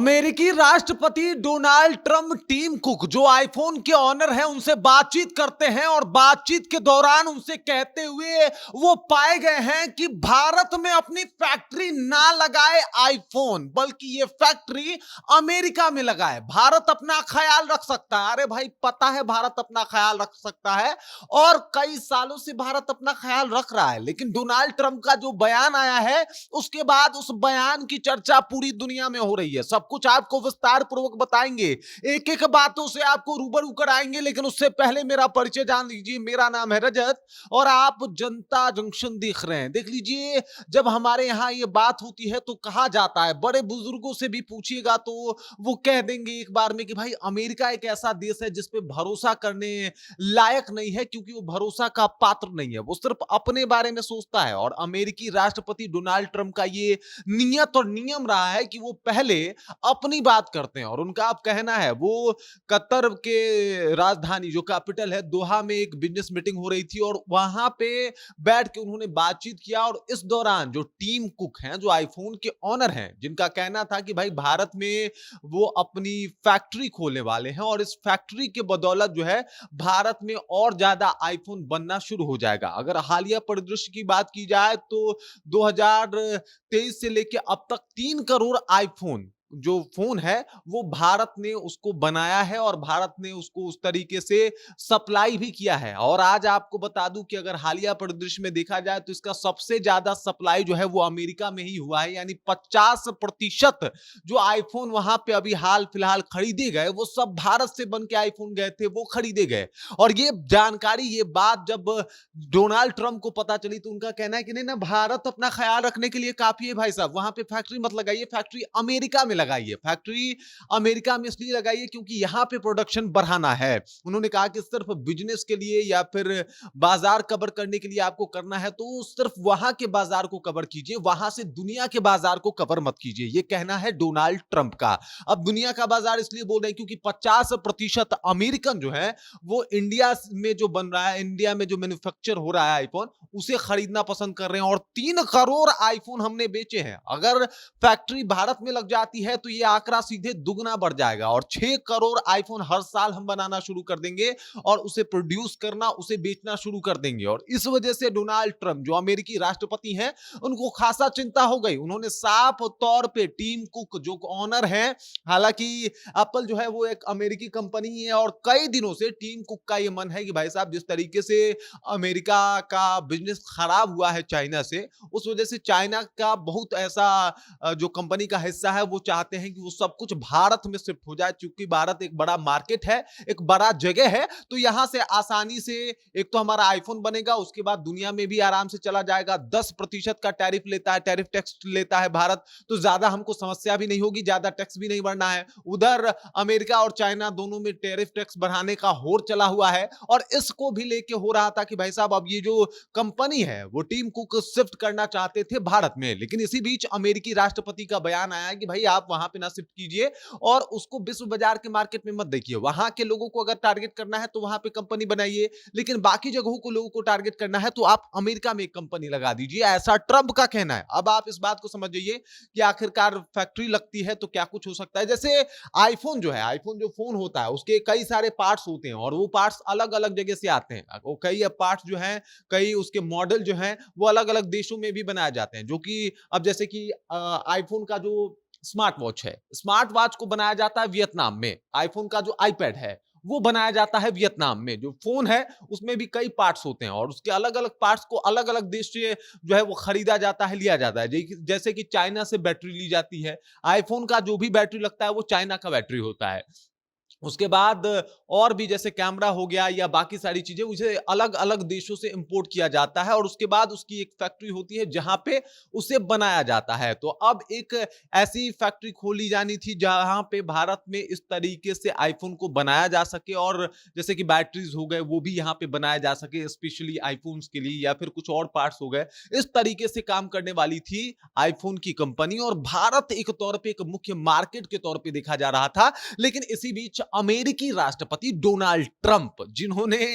अमेरिकी राष्ट्रपति Donald Trump Tim Cook जो आईफोन के ऑनर हैं उनसे बातचीत करते हैं और बातचीत के दौरान उनसे कहते हुए वो पाए गए हैं कि भारत में अपनी फैक्ट्री ना लगाए आईफोन, बल्कि ये फैक्ट्री अमेरिका में लगाए। भारत अपना ख्याल रख सकता है। अरे भाई, पता है भारत अपना ख्याल रख सकता है और कई सालों से भारत अपना ख्याल रख रहा है, लेकिन डोनाल्ड ट्रंप का जो बयान आया है उसके बाद उस बयान की चर्चा पूरी दुनिया में हो रही है। सब कुछ आपको विस्तार पूर्वक बताएंगे, एक एक बातों से आपको रूबरू कराएंगे, लेकिन उससे पहले मेरा परिचय जान लीजिए। मेरा नाम है रजत और आप जनता जंक्शन देख रहे हैं। देख लीजिए, जब हमारे यहाँ ये बात होती है तो कहा जाता है, बड़े बुजुर्गों से भी पूछिएगा तो वो कह देंगे एक बार में कि भाई अमेरिका एक ऐसा देश है जिस पे भरोसा करने लायक नहीं है, क्योंकि वो भरोसा का पात्र नहीं है, वो सिर्फ अपने बारे में सोचता है। और अमेरिकी राष्ट्रपति डोनाल्ड ट्रंप का ये नियत और नियम रहा है कि वो पहले अपनी बात करते हैं। और उनका आप कहना है, वो कतर के राजधानी जो कैपिटल है दोहा में एक बिजनेस मीटिंग हो रही थी और वहां पे बैठ के उन्होंने बातचीत किया। और इस दौरान जो टीम कुक हैं, जो आईफोन के ऑनर हैं, जिनका कहना था कि भाई भारत में वो अपनी फैक्ट्री खोलने वाले हैं और इस फैक्ट्री के बदौलत जो है भारत में और ज्यादा आईफोन बनना शुरू हो जाएगा। अगर हालिया परिदृश्य की बात की जाए तो 2023 से लेके अब तक 3 करोड़ आईफोन जो फोन है वो भारत ने उसको बनाया है और भारत ने उसको उस तरीके से सप्लाई भी किया है। और आज आपको बता दूं कि अगर हालिया परिदृश्य में देखा जाए तो इसका सबसे ज्यादा सप्लाई जो है वो अमेरिका में ही हुआ है, यानी 50% जो आईफोन वहां पे अभी हाल फिलहाल खरीदे गए वो सब भारत से बन के आईफोन गए थे, वो खरीदे गए। और ये जानकारी, ये बात जब डोनाल्ड ट्रंप को पता चली तो उनका कहना है कि नहीं ना, भारत अपना ख्याल रखने के लिए काफी है भाई साहब, वहां पे फैक्ट्री मत लगाइए, फैक्ट्री अमेरिका में लगाइए। फैक्ट्री अमेरिका में इसलिए लगाइए क्योंकि यहां पे प्रोडक्शन बढ़ाना है। उन्होंने कहा कि सिर्फ बिजनेस के लिए या फिर बाजार कवर करने के लिए आपको करना है तो सिर्फ वहां के बाजार को कवर कीजिए, वहां से दुनिया के बाजार को कवर मत कीजिए। यह कहना है डोनाल्ड ट्रंप का। अब दुनिया का बाजार इसलिए बोल रहे हैं क्योंकि 50% अमेरिकन जो है वो इंडिया में जो बन रहा है, इंडिया में जो मैन्युफैक्चर हो रहा है आईफोन, उसे खरीदना पसंद कर रहे हैं। और 3 करोड़ आईफोन हमने बेचे हैं। अगर फैक्ट्री भारत में लग जाती है तो यह आंकड़ा सीधे दुगना बढ़ जाएगा और 6 करोड़ आईफोन हर साल हम बनाना शुरू कर देंगे और उसे प्रोड्यूस करना, उसे बेचना शुरू कर देंगे। और इस वजह से डोनाल्ड ट्रंप जो अमेरिकी राष्ट्रपति हैं उनको खासा चिंता हो गई। उन्होंने साफ तौर पे टीम कुक जो ऑनर है, हालांकि एप्पल जो है वो एक अमेरिकी कंपनी ही है और कई दिनों से टीम कुक का ये मन है कि भाई साहब जिस तरीके से अमेरिका का बिजनेस खराब हुआ है चाइना से, उस वजह से चाइना का बहुत ऐसा जो कंपनी का हिस्सा है वो चाहते हैं कि वो सब कुछ भारत में शिफ्ट हो जाए, क्योंकि भारत एक बड़ा मार्केट है, एक बड़ा जगह है। तो यहां से आसानी से एक तो हमारा आईफोन बनेगा, उसके बाद दुनिया में भी आराम से चला जाएगा। 10% का टैरिफ लेता है, टैरिफ टैक्स लेता है भारत, तो ज्यादा हमको समस्या भी नहीं होगी, ज्यादा टैक्स भी नहीं बढ़ना है। उधर अमेरिका और चाइना दोनों में टैरिफ टैक्स बढ़ाने का होड़ चला हुआ है और इसको भी लेके हो रहा था कि भाई साहब अब ये जो कंपनी है वो टीम कुक शिफ्ट करना चाहते थे भारत में। लेकिन इसी बीच अमेरिकी राष्ट्रपति का बयान आया कि भाई आप वहां पे ना शिफ्ट कीजिए और उसको विश्व बाजार के मार्केट में मत देखिए। वहां के लोगों को अगर टारगेट करना है तो वहां पे कंपनी बनाइए, लेकिन बाकी जगहों को लोगों को टारगेट करना है तो आप अमेरिका में एक कंपनी लगा दीजिए, ऐसा ट्रंप का कहना है। अब आप इस बात को समझ जाइए कि आखिरकार फैक्ट्री लगती है तो क्या कुछ हो सकता है। जैसे आईफोन जो है, आईफोन जो फोन होता है उसके कई सारे पार्ट्स होते हैं और वो पार्ट्स अलग अलग जगह से आते हैं। वो कई पार्ट्स जो हैं, कई उसके मॉडल जो हैं वो अलग अलग देशों में भी बनाए जाते हैं। जो कि अब जैसे कि आईफोन का जो स्मार्ट वॉच है, स्मार्ट वॉच को बनाया जाता है वियतनाम में। आईफोन का जो आईपैड है वो बनाया जाता है वियतनाम में। जो फोन है उसमें भी कई पार्ट्स होते हैं और उसके अलग अलग पार्ट्स को अलग अलग देश से जो है वो खरीदा जाता है, लिया जाता है। जैसे कि चाइना से बैटरी ली जाती है, आईफोन का जो भी बैटरी लगता है वो चाइना का बैटरी होता है। उसके बाद और भी जैसे कैमरा हो गया या बाकी सारी चीजें, उसे अलग अलग देशों से इंपोर्ट किया जाता है और उसके बाद उसकी एक फैक्ट्री होती है जहां पे उसे बनाया जाता है। तो अब एक ऐसी फैक्ट्री खोली जानी थी जहां पे भारत में इस तरीके से आईफोन को बनाया जा सके और जैसे कि बैटरीज हो गए वो भी यहाँ पे बनाया जा सके, स्पेशली आईफोन्स के लिए, या फिर कुछ और पार्ट्स हो गए। इस तरीके से काम करने वाली थी आईफोन की कंपनी और भारत एक तौर पे एक मुख्य मार्केट के तौर पे देखा जा रहा था। लेकिन इसी बीच अमेरिकी राष्ट्रपति डोनाल्ड ट्रंप, जिन्होंने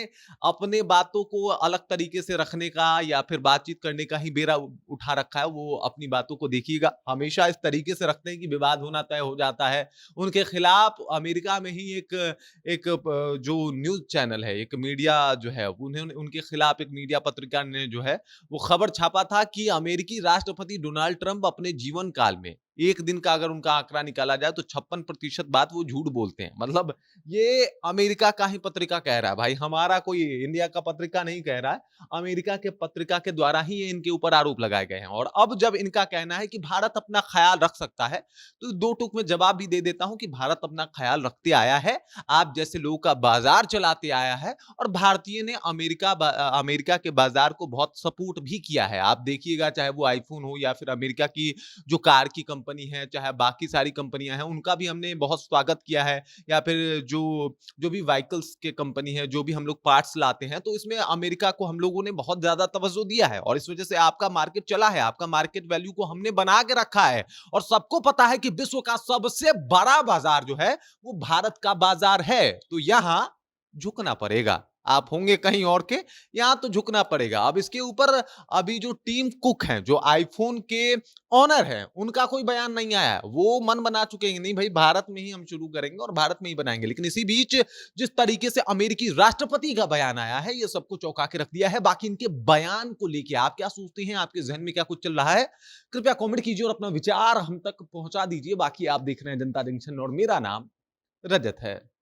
अपने बातों को अलग तरीके से रखने का या फिर बातचीत करने का ही बेरा उठा रखा है। वो अपनी बातों को देखिएगा हमेशा इस तरीके से रखते हैं कि विवाद होना तय हो जाता है। उनके खिलाफ अमेरिका में ही एक एक जो न्यूज़ चैनल है, एक मीडिया जो है, उन्होंने उनके खिलाफ एक मीडिया पत्रिका ने जो है वो खबर छापा था कि अमेरिकी राष्ट्रपति डोनाल्ड ट्रंप अपने जीवन काल में एक दिन का अगर उनका आंकड़ा निकाला जाए तो 56% बात वो झूठ बोलते हैं। मतलब ये अमेरिका का ही पत्रिका कह रहा है भाई, हमारा कोई इंडिया का पत्रिका नहीं कह रहा है। अमेरिका के पत्रिका के द्वारा ही ये इनके ऊपर आरोप लगाए गए हैं। और अब जब इनका कहना है कि भारत अपना ख्याल रख सकता है, तो दो टूक में जवाब भी दे देता हूं कि भारत अपना ख्याल रखते आया है, आप जैसे लोगों का बाजार चलाते आया है, और भारतीय ने अमेरिका के बाजार को बहुत सपोर्ट भी किया है। आप देखिएगा, चाहे वो आईफोन हो या फिर अमेरिका की जो कार की कंपनी है, चाहे बाकी सारी कंपनियां हैं, उनका भी हमने बहुत स्वागत किया है। या फिर जो जो भी व्हीकल्स के कंपनी है, जो भी हम लोग पार्ट्स लाते हैं, तो इसमें अमेरिका को हम लोगों ने बहुत ज्यादा तवज्जो दिया है और इस वजह से आपका मार्केट चला है, आपका मार्केट वैल्यू को हमने बना के रखा है। और सबको पता है कि विश्व का सबसे बड़ा बाजार जो है वो भारत का बाजार है। तो यहां झुकना पड़ेगा। आप होंगे कहीं और के, यहां तो झुकना पड़ेगा। अब इसके ऊपर अभी जो टीम कुक हैं, जो आईफोन के ऑनर हैं, उनका कोई बयान नहीं आया। वो मन बना चुके हैं, नहीं भाई भारत में ही हम शुरू करेंगे और भारत में ही बनाएंगे। लेकिन इसी बीच जिस तरीके से अमेरिकी राष्ट्रपति का बयान आया है, ये सबको चौंका के रख दिया है। बाकी इनके बयान को लेकर आप क्या सोचते हैं, आपके जहन में क्या कुछ चल रहा है, कृपया कॉमेंट कीजिए और अपना विचार हम तक पहुंचा दीजिए। बाकी आप देख रहे हैं जनता जंक्शन और मेरा नाम रजत है।